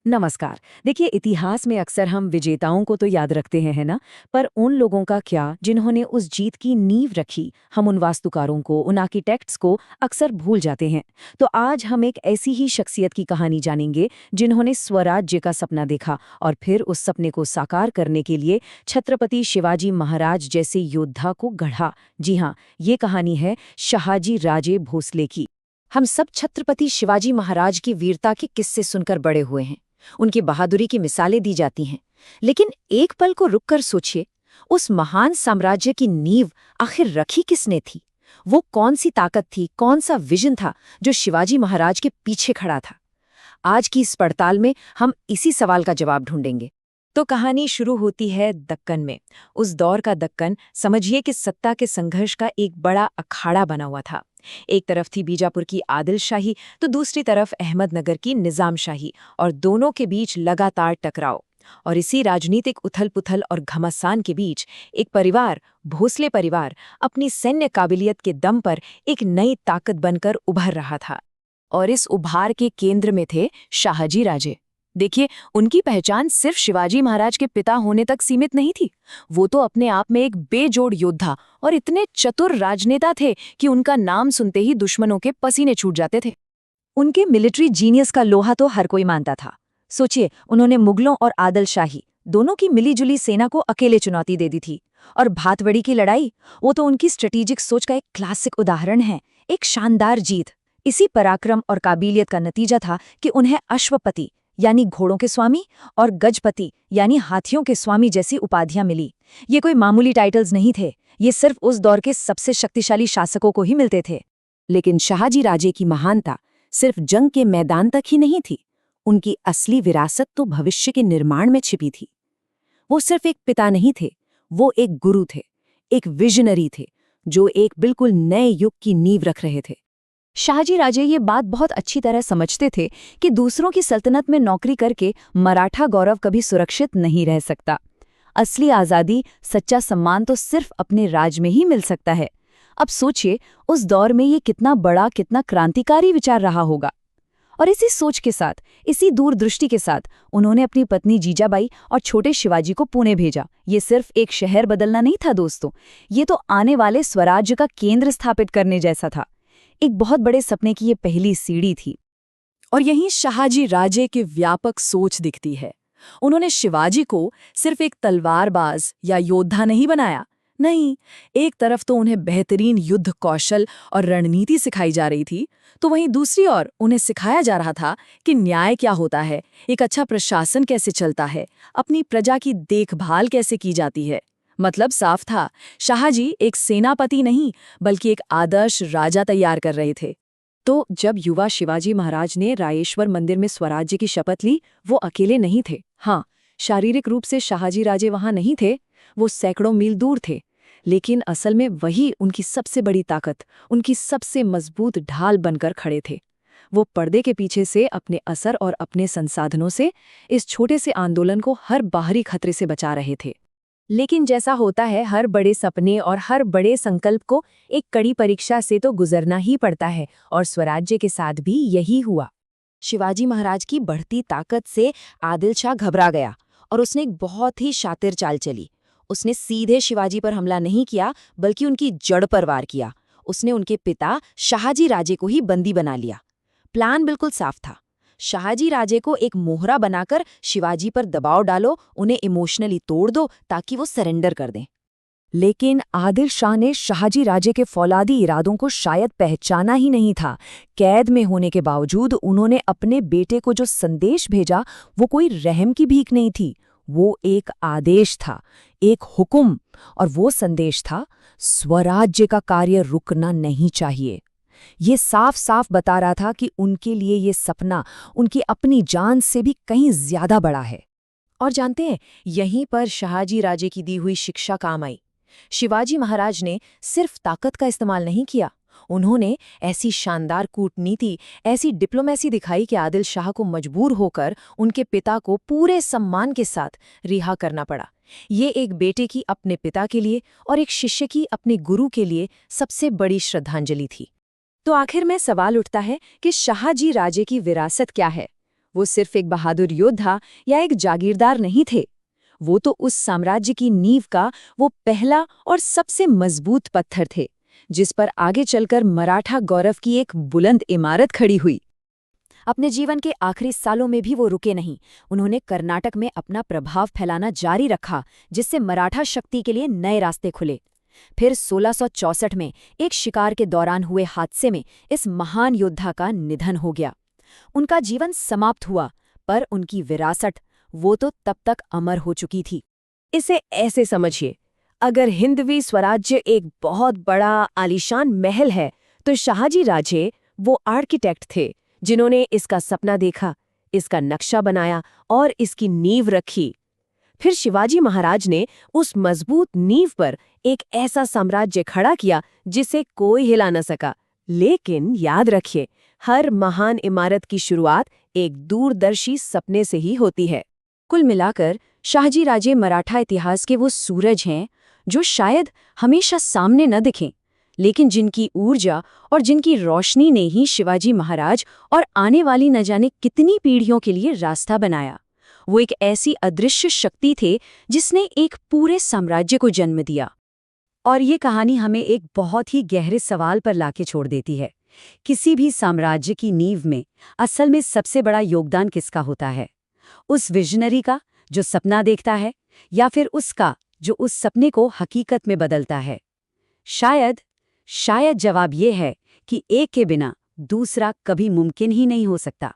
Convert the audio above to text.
नमस्कार। देखिए, इतिहास में अक्सर हम विजेताओं को तो याद रखते हैं, है ना? पर उन लोगों का क्या जिन्होंने उस जीत की नींव रखी? हम उन वास्तुकारों को, उन आर्किटेक्ट्स को अक्सर भूल जाते हैं। तो आज हम एक ऐसी ही शख्सियत की कहानी जानेंगे जिन्होंने स्वराज्य का सपना देखा और फिर उस सपने को साकार करने के लिए छत्रपति शिवाजी महाराज जैसे योद्धा को गढ़ा। जी हाँ, ये कहानी है शहाजी राजे भोसले की। हम सब छत्रपति शिवाजी महाराज की वीरता के किस्से सुनकर बड़े हुए हैं। उनकी बहादुरी की मिसालें दी जाती हैं। लेकिन एक पल को रुककर सोचिए, उस महान साम्राज्य की नींव आखिर रखी किसने थी? वो कौन सी ताकत थी, कौन सा विजन था जो शिवाजी महाराज के पीछे खड़ा था? आज की इस पड़ताल में हम इसी सवाल का जवाब ढूंढेंगे। तो कहानी शुरू होती है दक्कन में। उस दौर का दक्कन समझिए कि सत्ता के संघर्ष का एक बड़ा अखाड़ा बना हुआ था। एक तरफ थी बीजापुर की आदिल शाही, तो दूसरी तरफ अहमदनगर की निजाम शाही, और दोनों के बीच लगातार टकराव। और इसी राजनीतिक उथल-पुथल और घमासान के बीच एक परिवार, भोसले परिवार, अपनी सैन्य काबिलियत के दम पर एक नई ताकत बनकर उभर रहा था। और इस उभार के केंद्र में थे शाहजी राजे। देखिए, उनकी पहचान सिर्फ शिवाजी महाराज के पिता होने तक सीमित नहीं थी। वो तो अपने आप में एक बेजोड़ योद्धा और इतने चतुर राजनेता थे कि उनका नाम सुनते ही दुश्मनों के पसीने छूट जाते थे। उनके मिलिट्री जीनियस का लोहा तो हर कोई मानता था। सोचिए, उन्होंने मुगलों और आदिल शाही दोनों की मिलीजुली सेना को अकेले चुनौती दे दी थी। और भातवड़ी की लड़ाई, वो तो उनकी स्ट्रेटेजिक सोच का एक क्लासिक उदाहरण है, एक शानदार जीत। इसी पराक्रम और काबिलियत का नतीजा था कि उन्हें अश्वपति यानी घोड़ों के स्वामी और गजपति यानी हाथियों के स्वामी जैसी उपाधियां मिली। ये कोई मामूली टाइटल्स नहीं थे, ये सिर्फ उस दौर के सबसे शक्तिशाली शासकों को ही मिलते थे। लेकिन शाहजी राजे की महानता सिर्फ जंग के मैदान तक ही नहीं थी। उनकी असली विरासत तो भविष्य के निर्माण में छिपी थी। वो सिर्फ एक पिता नहीं थे, वो एक गुरु थे, एक विजनरी थे, जो एक बिल्कुल नए युग की नींव रख रहे थे। शाहजी राजे ये बात बहुत अच्छी तरह समझते थे कि दूसरों की सल्तनत में नौकरी करके मराठा गौरव कभी सुरक्षित नहीं रह सकता। असली आज़ादी, सच्चा सम्मान तो सिर्फ अपने राज में ही मिल सकता है। अब सोचिए, उस दौर में ये कितना बड़ा, कितना क्रांतिकारी विचार रहा होगा। और इसी सोच के साथ, इसी दूरदृष्टि के साथ उन्होंने अपनी पत्नी जीजाबाई और छोटे शिवाजी को पुणे भेजा। ये सिर्फ एक शहर बदलना नहीं था दोस्तों, ये तो आने वाले स्वराज्य का केंद्र स्थापित करने जैसा था। एक बहुत बड़े सपने की ये पहली सीढ़ी थी। और यहीं शाहजी राजे की व्यापक सोच दिखती है। उन्होंने शिवाजी को सिर्फ एक तलवारबाज या योद्धा नहीं बनाया। नहीं, एक तरफ तो उन्हें बेहतरीन युद्ध कौशल और रणनीति सिखाई जा रही थी, तो वहीं दूसरी ओर उन्हें सिखाया जा रहा था कि न्याय क्या होता है, एक अच्छा प्रशासन कैसे चलता है, अपनी प्रजा की देखभाल कैसे की जाती है। मतलब साफ था, शाहजी एक सेनापति नहीं बल्कि एक आदर्श राजा तैयार कर रहे थे। तो जब युवा शिवाजी महाराज ने रायेश्वर मंदिर में स्वराज्य की शपथ ली, वो अकेले नहीं थे। हाँ, शारीरिक रूप से शाहजी राजे वहां नहीं थे, वो सैकड़ों मील दूर थे। लेकिन असल में वही उनकी सबसे बड़ी ताकत, उनकी सबसे मजबूत ढाल बनकर खड़े थे। वो पर्दे के पीछे से अपने असर और अपने संसाधनों से इस छोटे से आंदोलन को हर बाहरी खतरे से बचा रहे थे। लेकिन जैसा होता है, हर बड़े सपने और हर बड़े संकल्प को एक कड़ी परीक्षा से तो गुजरना ही पड़ता है, और स्वराज्य के साथ भी यही हुआ। शिवाजी महाराज की बढ़ती ताकत से आदिल शाह घबरा गया और उसने एक बहुत ही शातिर चाल चली। उसने सीधे शिवाजी पर हमला नहीं किया, बल्कि उनकी जड़ पर वार किया। उसने उनके पिता शाहजी राजे को ही बंदी बना लिया। प्लान बिल्कुल साफ था, शाहजी राजे को एक मोहरा बनाकर शिवाजी पर दबाव डालो, उन्हें इमोशनली तोड़ दो ताकि वो सरेंडर कर दें। लेकिन आदिल शाह ने शाहजी राजे के फौलादी इरादों को शायद पहचाना ही नहीं था। कैद में होने के बावजूद उन्होंने अपने बेटे को जो संदेश भेजा, वो कोई रहम की भीख नहीं थी, वो एक आदेश था, एक हुक्म। और वो संदेश था, स्वराज्य का कार्य रुकना नहीं चाहिए। ये साफ साफ बता रहा था कि उनके लिए ये सपना उनकी अपनी जान से भी कहीं ज्यादा बड़ा है। और जानते हैं, यहीं पर शाहजी राजे की दी हुई शिक्षा काम आई। शिवाजी महाराज ने सिर्फ ताकत का इस्तेमाल नहीं किया, उन्होंने ऐसी शानदार कूटनीति, ऐसी डिप्लोमेसी दिखाई कि आदिल शाह को मजबूर होकर उनके पिता को पूरे सम्मान के साथ रिहा करना पड़ा। ये एक बेटे की अपने पिता के लिए और एक शिष्य की अपने गुरु के लिए सबसे बड़ी श्रद्धांजलि थी। तो आखिर में सवाल उठता है कि शाहजी राजे की विरासत क्या है? वो सिर्फ एक बहादुर योद्धा या एक जागीरदार नहीं थे। वो तो उस साम्राज्य की नींव का वो पहला और सबसे मजबूत पत्थर थे, जिस पर आगे चलकर मराठा गौरव की एक बुलंद इमारत खड़ी हुई। अपने जीवन के आखिरी सालों में भी वो रुके नहीं। उन्होंने कर्नाटक में अपना प्रभाव फैलाना जारी रखा, जिससे मराठा शक्ति के लिए नए रास्ते खुले। फिर 1664 में एक शिकार के दौरान हुए हादसे में इस महान योद्धा का निधन हो गया। उनका जीवन समाप्त हुआ, पर उनकी विरासत वो तो तब तक अमर हो चुकी थी। इसे ऐसे समझिए, अगर हिंदवी स्वराज्य एक बहुत बड़ा आलीशान महल है, तो शाहजी राजे वो आर्किटेक्ट थे जिन्होंने इसका सपना देखा, इसका नक्शा बनाया और इसकी नींव रखी। फिर शिवाजी महाराज ने उस मजबूत नींव पर एक ऐसा साम्राज्य खड़ा किया जिसे कोई हिला न सका। लेकिन याद रखिए, हर महान इमारत की शुरुआत एक दूरदर्शी सपने से ही होती है। कुल मिलाकर शाहजी राजे मराठा इतिहास के वो सूरज हैं जो शायद हमेशा सामने न दिखें, लेकिन जिनकी ऊर्जा और जिनकी रोशनी ने ही शिवाजी महाराज और आने वाली न जाने कितनी पीढ़ियों के लिए रास्ता बनाया। वो एक ऐसी अदृश्य शक्ति थे जिसने एक पूरे साम्राज्य को जन्म दिया। और ये कहानी हमें एक बहुत ही गहरे सवाल पर लाके छोड़ देती है। किसी भी साम्राज्य की नींव में असल में सबसे बड़ा योगदान किसका होता है? उस विजनरी का जो सपना देखता है, या फिर उसका जो उस सपने को हकीकत में बदलता है? शायद जवाब ये है कि एक के बिना दूसरा कभी मुमकिन ही नहीं हो सकता।